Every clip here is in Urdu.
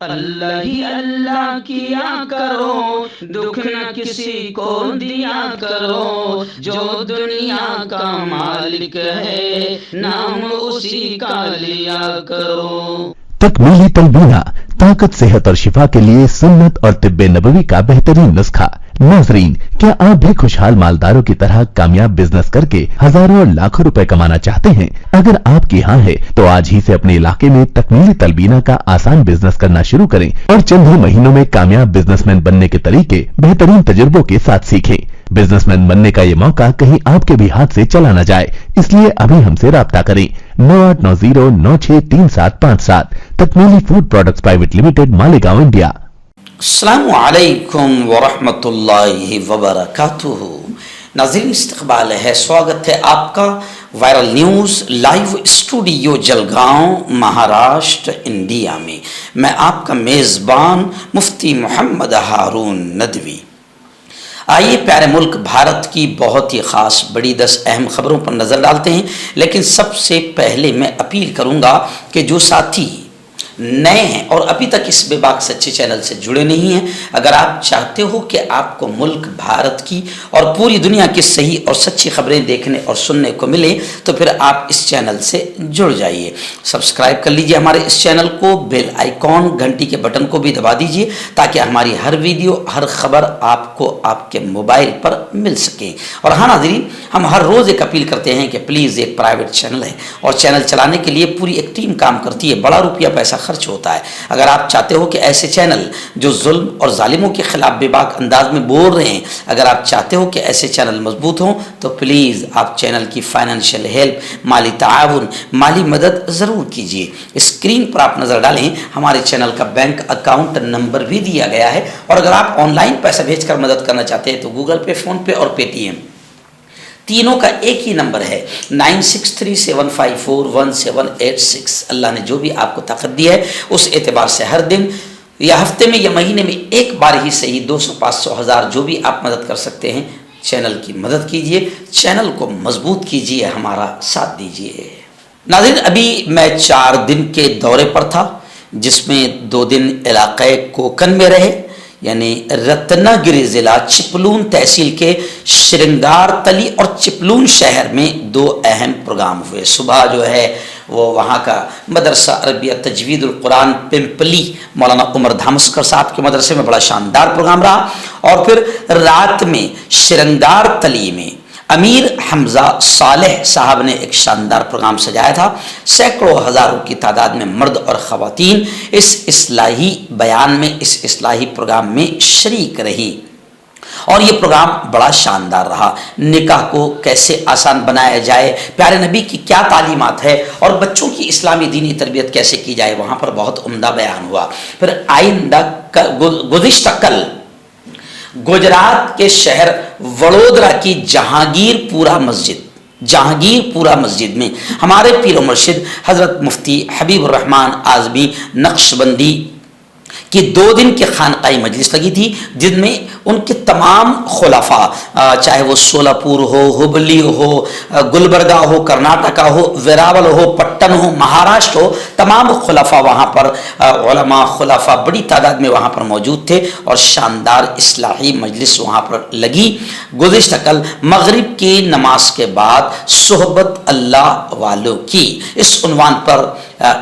اللہ ہی اللہ کیا کرو، دکھ نہ کسی کو دیا کرو، جو دنیا کا مالک ہے نام اسی کا لیا کرو۔ تکمیلی تلبینہ، طاقت، صحت اور شفا کے لیے سنت اور طب نبوی کا بہترین نسخہ۔ ناظرین، کیا آپ بھی خوشحال مالداروں کی طرح کامیاب بزنس کر کے ہزاروں اور لاکھوں روپے کمانا چاہتے ہیں؟ اگر آپ کی ہاں ہے تو آج ہی سے اپنے علاقے میں تکمیلی تلبینہ کا آسان بزنس کرنا شروع کریں اور چند ہی مہینوں میں کامیاب بزنس مین بننے کے طریقے بہترین تجربوں کے ساتھ سیکھیں۔ بزنس مین بننے کا یہ موقع کہیں آپ کے بھی ہاتھ سے چلا نہ جائے، اس لیے ابھی ہم سے رابطہ کریں۔ 9890963757 Takmeeli food products private limited, Malegaon, India. السلام علیکم ورحمۃ اللہ وبرکاتہ۔ ناظرین، استقبال ہے، سواگت ہے آپ کا viral news live studio Jalgaon, Maharashtra, India میں۔ میں آپ کا میزبان مفتی محمد ہارون ندوی۔ آئیے پیارے ملک بھارت کی بہت ہی خاص بڑی 10 اہم خبروں پر نظر ڈالتے ہیں، لیکن سب سے پہلے میں اپیل کروں گا کہ جو ساتھی نئے ہیں اور ابھی تک اس بے باک سچے چینل سے جڑے نہیں ہیں، اگر آپ چاہتے ہو کہ آپ کو ملک بھارت کی اور پوری دنیا کی صحیح اور سچی خبریں دیکھنے اور سننے کو ملے تو پھر آپ اس چینل سے جڑ جائیے۔ سبسکرائب کر لیجئے ہمارے اس چینل کو، بیل آئیکن گھنٹی کے بٹن کو بھی دبا دیجئے تاکہ ہماری ہر ویڈیو، ہر خبر آپ کو آپ کے موبائل پر مل سکے۔ اور ہاں ناظرین، ہم ہر روز ایک اپیل کرتے ہیں کہ پلیز، ایک پرائیویٹ چینل ہے اور چینل چلانے کے لیے پوری ایک ٹیم کام کرتی ہے، بڑا روپیہ پیسہ خرچ ہوتا ہے۔ اگر آپ چاہتے ہو کہ ایسے چینل جو ظلم اور ظالموں کے خلاف بے باک انداز میں بول رہے ہیں، اگر آپ چاہتے ہو کہ ایسے چینل مضبوط ہوں تو پلیز آپ چینل کی فائنینشیل ہیلپ، مالی تعاون، مالی مدد ضرور کیجیے۔ اسکرین پر آپ نظر ڈالیں، ہمارے چینل کا بینک اکاؤنٹ نمبر بھی دیا گیا ہے، اور اگر آپ آن لائن پیسہ بھیج کر مدد کرنا چاہتے ہیں تو گوگل پے، فون پے اور پے ٹی ایم تینوں کا ایک ہی نمبر ہے، 9637541786۔ اللہ نے جو بھی آپ کو طاقت دی ہے اس اعتبار سے ہر دن یا ہفتے میں یا مہینے میں ایک بار ہی صحیح 200، 500، 1000 جو بھی آپ مدد کر سکتے ہیں، چینل کی مدد کیجئے، چینل کو مضبوط کیجئے، ہمارا ساتھ دیجئے۔ ناظرین، ابھی میں 4 دن کے دورے پر تھا، جس میں 2 دن علاقہ کوکن میں رہے، یعنی رتنا گری ضلع چپلون تحصیل کے شرنگار تلی اور چپلون شہر میں 2 اہم پروگرام ہوئے۔ صبح جو ہے وہ وہاں کا مدرسہ عربیہ تجوید القرآن پمپلی مولانا عمر دھامسکر صاحب کے مدرسے میں بڑا شاندار پروگرام رہا، اور پھر رات میں شرنگار تلی میں امیر حمزہ صالح صاحب نے ایک شاندار پروگرام سجایا تھا۔ سینکڑوں ہزاروں کی تعداد میں مرد اور خواتین اس اصلاحی بیان میں، اس اصلاحی پروگرام میں شریک رہی، اور یہ پروگرام بڑا شاندار رہا۔ نکاح کو کیسے آسان بنایا جائے، پیارے نبی کی کیا تعلیمات ہے، اور بچوں کی اسلامی دینی تربیت کیسے کی جائے، وہاں پر بہت عمدہ بیان ہوا۔ پھر آئندہ گزشتہ کل گجرات کے شہر وڑودرا کی جہانگیر پورہ مسجد میں ہمارے پیر و مرشد حضرت مفتی حبیب الرحمان اعظمی نقشبندی کی 2 دن کی خانقاہی مجلس لگی تھی، جن میں ان کے تمام خلفاء، چاہے وہ سولاپور ہو، ہبلی ہو، گلبرگہ ہو، کرناٹکا ہو، ویراول ہو، پٹن ہو، مہاراشٹر ہو، تمام خلفاء وہاں پر، علماء خلفاء بڑی تعداد میں وہاں پر موجود تھے، اور شاندار اصلاحی مجلس وہاں پر لگی۔ گزشتہ کل مغرب کی نماز کے بعد صحبت اللہ والوں کی، اس عنوان پر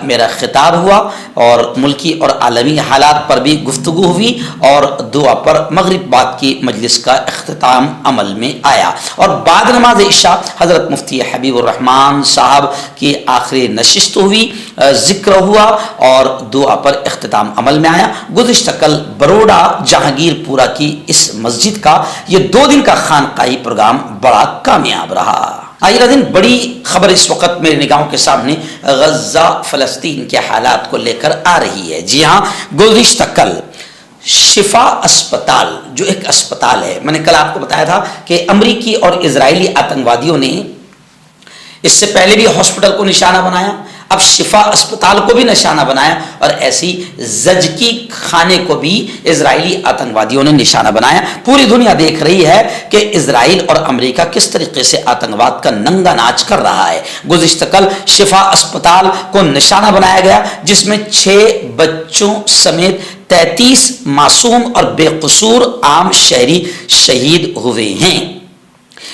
میرا خطاب ہوا، اور ملکی اور عالمی حالات پر بھی گفتگو ہوئی، اور دعا پر مغرب بعد کی مجلس کا اختتام عمل میں آیا، اور بعد نماز عشاء حضرت مفتی حبیب الرحمان صاحب کی آخری نشست ہوئی، ذکر ہوا، اور دعا پر اختتام عمل میں آیا۔ گزشتہ کل بروڈا جہانگیر پورہ کی اس مسجد کا یہ 2 دن کا خانقاہی پروگرام بڑا کامیاب رہا۔ آئیے دن بڑی خبر اس وقت میرے نگاہوں کے سامنے غزہ فلسطین کے حالات کو لے کر آ رہی ہے۔ جی ہاں، گزشتہ کل شفا اسپتال، جو ایک اسپتال ہے، میں نے کل آپ کو بتایا تھا کہ امریکی اور اسرائیلی آتنکوادیوں نے اس سے پہلے بھی ہاسپٹل کو نشانہ بنایا، اب شفا اسپتال کو بھی نشانہ بنایا اور ایسی زچگی خانے کو بھی اسرائیلی آتنکوادیوں نے نشانہ بنایا. پوری دنیا دیکھ رہی ہے کہ اسرائیل اور امریکہ کس طریقے سے آتنکواد کا ننگا ناچ کر رہا ہے. گزشتہ کل شفا اسپتال کو نشانہ بنایا گیا جس میں 6 بچوں سمیت 33 معصوم اور بے قصور عام شہری شہید ہوئے ہیں.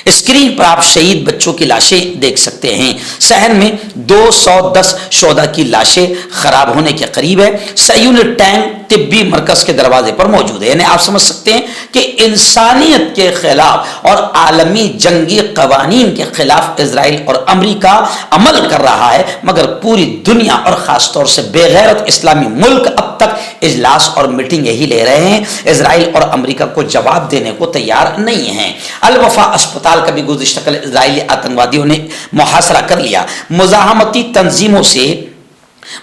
اسکرین پر آپ شہید بچوں کی لاشیں دیکھ سکتے ہیں. صحن میں 210 شہداء کی لاشیں خراب ہونے کے قریب ہے. سیون ٹینک طبی مرکز کے دروازے پر موجود ہے. یعنی آپ سمجھ سکتے ہیں کہ انسانیت کے خلاف اور عالمی جنگی قوانین کے خلاف اسرائیل اور امریکہ عمل کر رہا ہے، مگر پوری دنیا اور خاص طور سے بے غیرت اسلامی ملک اب تک اجلاس اور میٹنگ یہی لے رہے ہیں. اسرائیل اور امریکہ کو جواب دینے کو تیار نہیں ہیں. الوفا اسپتال کا بھی گزشتہ کل اسرائیلی آتنکوادیوں نے محاصرہ کر لیا. مزاحمتی تنظیموں سے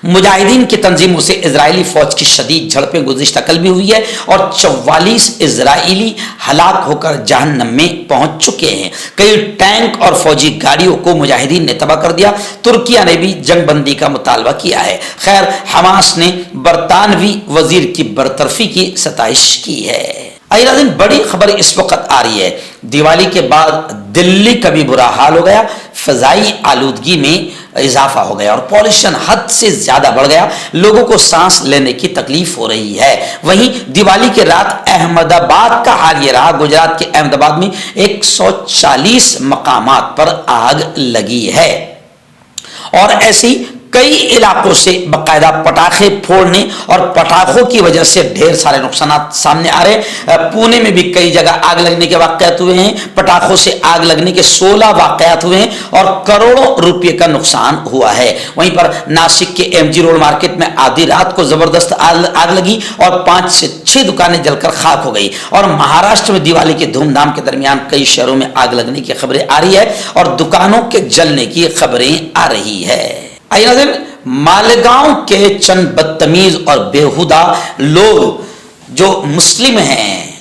مجاہدین کی تنظیموں سے اسرائیلی فوج کی شدید جھڑپیں گزشتہ کل بھی ہوئی ہے اور 44 اسرائیلی ہلاک ہو کر جہنم میں پہنچ چکے ہیں. کئی ٹینک اور فوجی گاڑیوں کو مجاہدین نے تباہ کر دیا. ترکیہ نے بھی جنگ بندی کا مطالبہ کیا ہے. خیر، حماس نے برطانوی وزیر کی برطرفی کی ستائش کی ہے. ناظرین، بڑی خبر اس وقت آ رہی ہے. دیوالی کے بعد دلی کا بھی برا حال ہو گیا. فضائی آلودگی میں اضافہ ہو گیا اور پالوشن حد سے زیادہ بڑھ گیا. لوگوں کو سانس لینے کی تکلیف ہو رہی ہے. وہیں دیوالی کے رات احمد آباد کا حال یہ رہا. گجرات کے احمد آباد میں 140 مقامات پر آگ لگی ہے اور ایسی کئی علاقوں سے باقاعدہ پٹاخے پھوڑنے اور پٹاخوں کی وجہ سے ڈھیر سارے نقصانات سامنے آ رہے ہیں. پونے میں بھی کئی جگہ آگ لگنے کے واقعات ہوئے ہیں. پٹاخوں سے آگ لگنے کے 16 واقعات ہوئے ہیں اور کروڑوں روپے کا نقصان ہوا ہے. وہیں پر ناسک کے MG روڈ مارکیٹ میں آدھی رات کو زبردست آگ لگی اور 5 سے 6 دکانیں جل کر خاک ہو گئی. اور مہاراشٹر میں دیوالی کے دھوم دھام کے درمیان کئی شہروں میں آگ لگنے کی خبریں آ رہی ہے اور دکانوں کے جلنے کی خبریں آ رہی ہے. مالیگاؤں کے چند بدتمیز اور بیہودہ لوگ جو مسلم ہیں،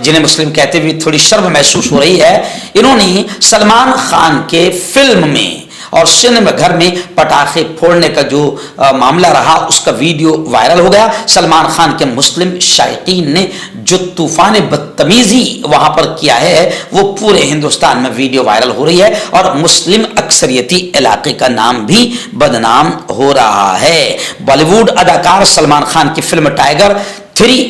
جنہیں مسلم کہتے ہوئے تھوڑی شرم محسوس ہو رہی ہے، انہوں نے سلمان خان کے فلم میں اور سنیما گھر میں پٹاخے پھوڑنے کا جو معاملہ رہا اس کا ویڈیو وائرل ہو گیا. سلمان خان کے مسلم شائقین نے جو طوفان بدتمیزی وہاں پر کیا ہے وہ پورے ہندوستان میں ویڈیو وائرل ہو رہی ہے اور مسلم اکثریتی علاقے کا نام بھی بدنام ہو رہا ہے. بالی ووڈ اداکار سلمان خان کی فلم ٹائیگر 3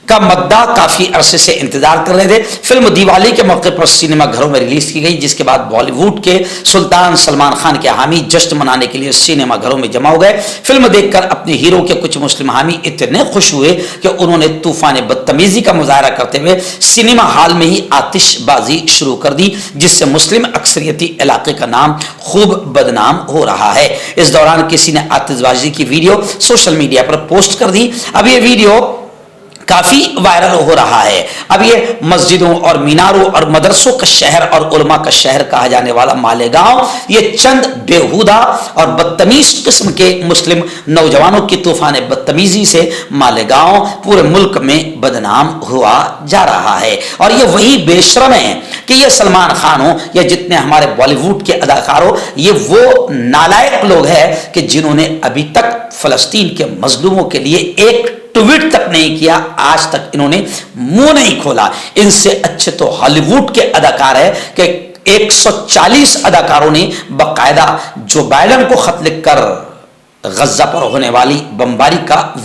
کا مدعا کافی عرصے سے انتظار کر رہے تھے. فلم دیوالی کے موقع پر سینما گھروں میں ریلیز کی گئی، جس کے بعد بالی ووڈ کے سلطان سلمان خان کے حامی جشن منانے کے لیے سینما گھروں میں جمع ہو گئے. فلم دیکھ کر اپنے ہیرو کے کچھ مسلم حامی اتنے خوش ہوئے کہ انہوں نے طوفان بدتمیزی کا مظاہرہ کرتے ہوئے سینما ہال میں ہی آتش بازی شروع کر دی، جس سے مسلم اکثریتی علاقے کا نام خوب بدنام ہو رہا ہے. اس دوران کسی نے آتش بازی کی ویڈیو سوشل میڈیا پر پوسٹ کر دی. اب یہ ویڈیو کافی وائرل ہو رہا ہے. اب یہ مسجدوں اور میناروں اور مدرسوں کا شہر اور علماء کا شہر کہا جانے والا مالیگاؤں یہ چند بیہودہ اور بدتمیز قسم کے مسلم نوجوانوں کی طوفان بدتمیزی سے مالیگاؤں پورے ملک میں بدنام ہوا جا رہا ہے. اور یہ وہی بے شرم ہیں کہ یہ سلمان خان ہو یا جتنے ہمارے بالی ووڈ کے اداکار ہو، یہ وہ نالائق لوگ ہیں کہ جنہوں نے ابھی تک فلسطین کے مظلوموں کے لیے ایک ٹویٹ تک نہیں کیا. آج تک انہوں نے منہ نہیں کھولا. ان سے اچھے تو ہالی ووڈ کے اداکار ہے کہ 140 اداکاروں نے باقاعدہ جو بائیڈن کو خط لکھ کر غزہ پر ہونے والی بمباری کا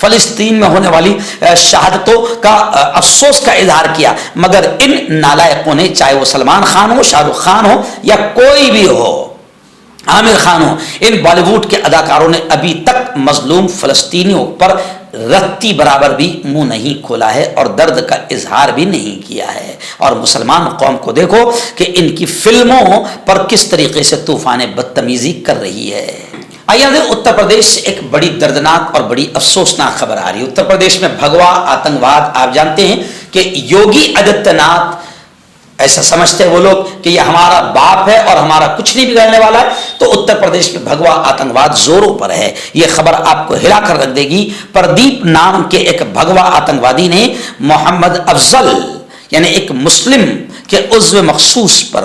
فلسطین میں ہونے والی شہادتوں کا افسوس کا اظہار کیا. مگر ان نالائقوں نے، چاہے وہ سلمان خان ہو، شاہ رخ خان ہو یا کوئی بھی ہو، عامر خان ہو، ان بالی ووڈ کے اداکاروں نے ابھی تک مظلوم فلسطینیوں پر رتی برابر بھی منہ نہیں کھولا ہے اور درد کا اظہار بھی نہیں کیا ہے. اور مسلمان قوم کو دیکھو کہ ان کی فلموں پر کس طریقے سے طوفان بدتمیزی کر رہی ہے. اتر پردیش سے ایک بڑی دردناک اور بڑی افسوسناک خبر آ رہی ہے. اتر پردیش میں بھگوا آتنکواد، آپ جانتے ہیں کہ یوگی آدتیہ ناتھ ایسا سمجھتے ہیں وہ لوگ کہ یہ ہمارا باپ ہے اور ہمارا کچھ نہیں بگڑنے والا ہے. تو اتر پردیش میں بھگوا آتنکواد زوروں پر ہے. یہ خبر آپ کو ہلا کر رکھ دے گی. پردیپ نام کے ایک بھگوا آتنکوادی نے محمد افضل یعنی ایک مسلم کے عضو مخصوص پر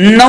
9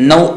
9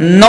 9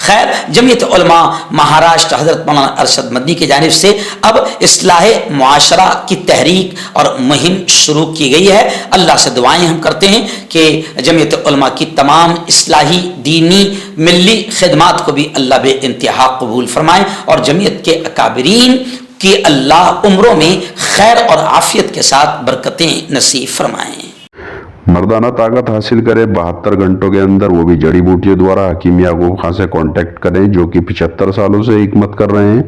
خیر، جمعیت علماء مہاراشٹر حضرت مولانا ارشد مدنی کی جانب سے اب اصلاح معاشرہ کی تحریک اور مہم شروع کی گئی ہے. اللہ سے دعائیں ہم کرتے ہیں کہ جمعیت علماء کی تمام اصلاحی دینی ملی خدمات کو بھی اللہ بے انتہا قبول فرمائے اور جمعیت کے اکابرین کی اللہ عمروں میں خیر اور عافیت کے ساتھ برکتیں نصیب فرمائیں. مردانہ طاقت حاصل کرے 72 گھنٹوں کے اندر، وہ بھی جڑی بوٹیوں دوارا. حکیم یعقوب خان سے کانٹیکٹ کریں جو کہ 75 سالوں سے حکمت کر رہے ہیں.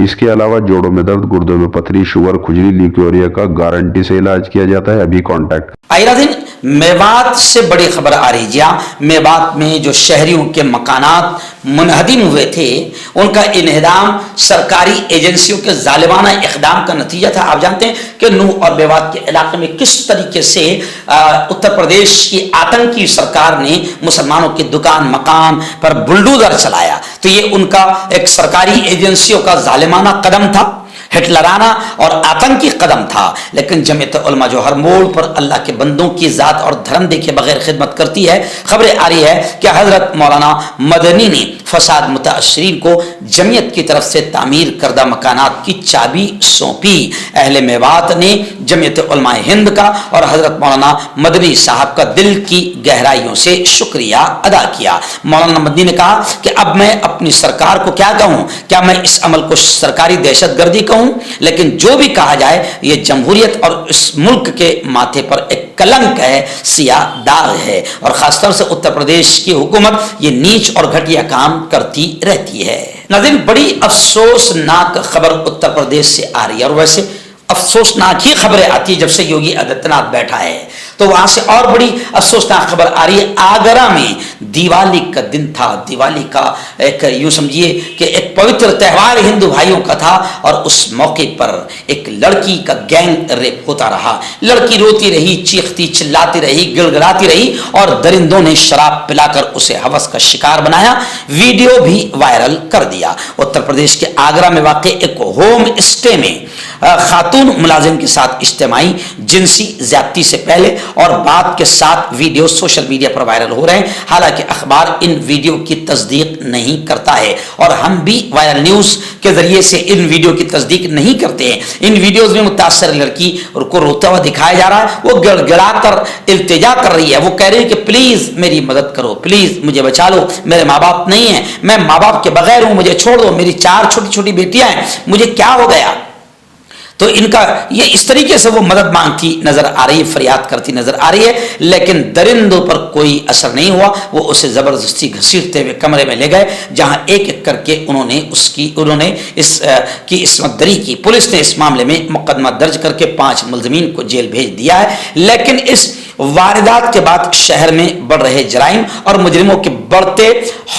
اس کے علاوہ جوڑوں میں درد، گردوں میں پتھری، شوگر، کھجلی، لیکوریا کا گارنٹی سے علاج کیا جاتا ہے. ابھی کانٹیکٹ. آئرہ دن میوات سے بڑی خبر آ رہی جہاں میوات میں جو شہریوں کے مکانات منہدم ہوئے تھے ان کا انہدام سرکاری ایجنسیوں کے ظالمانہ اقدام کا نتیجہ تھا. آپ جانتے ہیں کہ نوح اور میوات کے علاقے میں کس طریقے سے اتر پردیش کی آتنکی سرکار نے مسلمانوں کی دکان مکان پر بلڈوزر چلایا. تو یہ ان کا ایک سرکاری ایجنسیوں کا ظالمانہ قدم تھا، ہٹلرانہ اور آتنکی قدم تھا. لیکن جمعیت علماء جو ہر موڑ پر اللہ کے بندوں کی ذات اور دھرم دیکھے بغیر خدمت کرتی ہے، خبریں آ رہی ہے کہ حضرت مولانا مدنی نے فساد متاثرین کو جمعیت کی طرف سے تعمیر کردہ مکانات کی چابی سونپی. اہل میوات نے جمعیت علماء ہند کا اور حضرت مولانا مدنی صاحب کا دل کی گہرائیوں سے شکریہ ادا کیا. مولانا مدنی نے کہا کہ اب میں اپنی سرکار کو کیا کہوں، کیا میں اس عمل کو سرکاری دہشت گردی کہوں؟ لیکن جو بھی کہا جائے یہ جمہوریت اور اس ملک کے ماتھے پر ایک کلنک ہے، سیاہ داغ ہے، اور خاص طور سے اتر پردیش کی حکومت یہ نیچ اور گھٹیا کام کرتی رہتی ہے. ناظرین، بڑی افسوسناک خبر اتر پردیش سے آ رہی ہے، اور ویسے افسوسناک ہی خبریں آتی ہے جب سے یوگی آدتیہ ناتھ بیٹھا ہے. تو وہاں سے اور بڑی افسوسناک خبر آ رہی ہے. آگرہ میں دیوالی کا دن تھا. دیوالی کا ایک یوں سمجھیے کہ ایک پوتر تہوار ہندو بھائیوں کا تھا، اور اس موقع پر ایک لڑکی کا گینگ ریپ ہوتا رہا. لڑکی روتی رہی، چیختی چلاتی رہی، گڑگڑاتی رہی، اور درندوں نے شراب پلا کر اسے ہوس کا شکار بنایا. ویڈیو بھی وائرل کر دیا. اتر پردیش کے آگرہ میں واقع ایک ہوم اسٹے میں خاتون ملازم کے ساتھ اجتماعی جنسی زیادتی سے پہلے اور بعد کے ساتھ ویڈیو سوشل میڈیا پر وائرل ہو رہے ہیں. حالانکہ اخبار ان ویڈیو کی تصدیق نہیں کرتا ہے، اور ہم بھی وائرل نیوز کے ذریعے سے ان ویڈیو کی تصدیق نہیں کرتے ہیں. ان ویڈیوز میں متاثر لڑکی کو روتا ہوا دکھایا جا رہا ہے. وہ گڑ گڑا کر التجا کر رہی ہے. وہ کہہ رہی ہے کہ پلیز میری مدد کرو، پلیز مجھے بچا لو، میرے ماں باپ نہیں ہیں، میں ماں باپ کے بغیر ہوں، مجھے چھوڑ دو، میری 4 چھوٹی چھوٹی بیٹیاں ہیں، مجھے کیا ہو گیا. تو ان کا یہ اس طریقے سے وہ مدد مانگتی نظر آ رہی ہے، فریاد کرتی نظر آ رہی ہے. لیکن درندوں پر کوئی اثر نہیں ہوا. وہ اسے زبردستی گھسیٹتے ہوئے کمرے میں لے گئے، جہاں ایک ایک کر کے انہوں نے اس کی عصمت دری کی. پولیس نے اس معاملے میں مقدمہ درج کر کے 5 ملزمین کو جیل بھیج دیا ہے. لیکن اس واردات کے بعد شہر میں بڑھ رہے جرائم اور مجرموں کے بڑھتے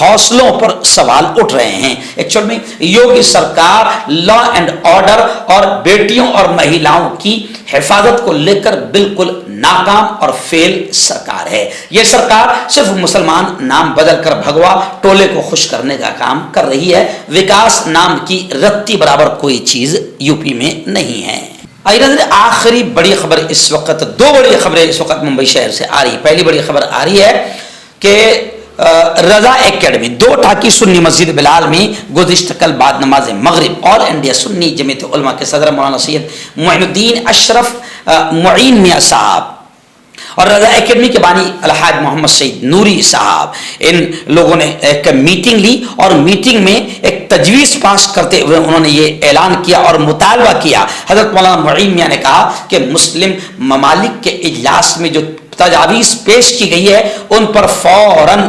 حوصلوں پر سوال اٹھ رہے ہیں. ایکچوئل میں یوگی سرکار لا اینڈ آرڈر اور بیٹیوں اور مہیلاؤں کی حفاظت کو لے کر بالکل ناکام اور فیل سرکار ہے. یہ سرکار صرف مسلمان نام بدل کر بھگوا ٹولے کو خوش کرنے کا کام کر رہی ہے. وکاس نام کی رتی برابر کوئی چیز یوپی میں نہیں ہے. آخری بڑی خبر اس وقت، 2 بڑی خبریں اس وقت ممبئی شہر سے آ رہی ہے. پہلی بڑی خبر آ رہی ہے کہ رضا اکیڈمی 2 ٹاکی سنی مسجد بلال میں گزشتہ کل بعد نماز مغرب آل انڈیا سنی جمعیت علماء کے صدر مولانا سید معین الدین اشرف معین میاں صاحب اور رضا اکیڈمی کے بانی الحاج محمد سعید نوری صاحب، ان لوگوں نے ایک میٹنگ لی، اور میٹنگ میں ایک تجویز پاس کرتے ہوئے انہوں نے یہ اعلان کیا اور مطالبہ کیا. حضرت مولانا معین میاں نے کہا کہ مسلم ممالک کے اجلاس میں جو تجاویز پیش کی گئی ہے ان پر فوراً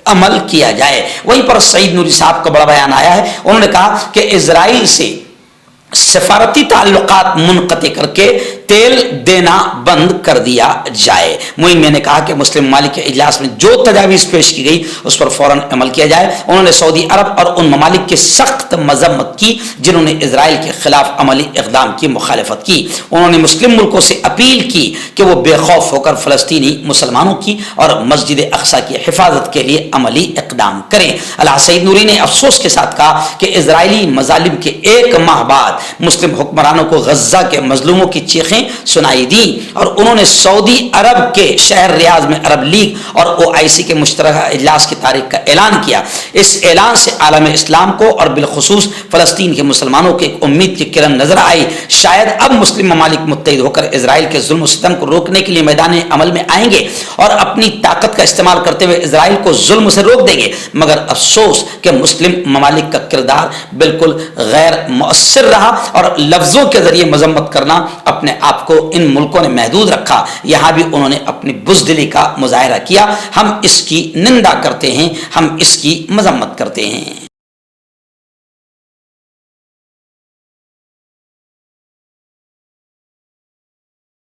عمل کیا جائے. وہیں پر سعید نوری صاحب کا بڑا بیان آیا ہے. انہوں نے کہا کہ اسرائیل سے سفارتی تعلقات منقطع کر کے تیل دینا بند کر دیا جائے. معین میاں نے کہا کہ مسلم ممالک کے اجلاس میں جو تجاویز پیش کی گئی اس پر فوراً عمل کیا جائے. انہوں نے سعودی عرب اور ان ممالک کی سخت مذمت کی جنہوں نے اسرائیل کے خلاف عملی اقدام کی مخالفت کی. انہوں نے مسلم ملکوں سے اپیل کی کہ وہ بے خوف ہو کر فلسطینی مسلمانوں کی اور مسجد اقصی کی حفاظت کے لیے عملی اقدام کریں. علامہ سعید نوری نے افسوس کے ساتھ کہا کہ اسرائیلی مظالم کے 1 ماہ بعد مسلم حکمرانوں کو غزہ کے مظلوموں کی چیخیں تاریخیں سنائی دی، اور انہوں نے سعودی عرب کے شہر ریاض میں عرب لیگ اور OIC کے مشترکہ اجلاس کی تاریخ کا اعلان کیا۔ اس اعلان سے عالم اسلام کو اور بالخصوص فلسطین کے مسلمانوں کو ایک امید کی کرن نظر آئی، شاید اب مسلم ممالک متحد ہو کر اسرائیل کے ظلم و ستم کو روکنے کے لیے میدان عمل میں آئیں گے اور اپنی طاقت کا استعمال کرتے ہوئے اسرائیل کو ظلم سے روک دیں گے، مگر افسوس کہ مسلم ممالک کا کردار بالکل غیر مؤثر رہا اور لفظوں کے ذریعے مذمت کرنا اپنے آپ کو ان ملکوں نے محدود رکھا۔ یہاں بھی انہوں نے اپنی بزدلی کا مظاہرہ کیا۔ ہم اس کی نندا کرتے ہیں، ہم اس کی مذمت کرتے ہیں۔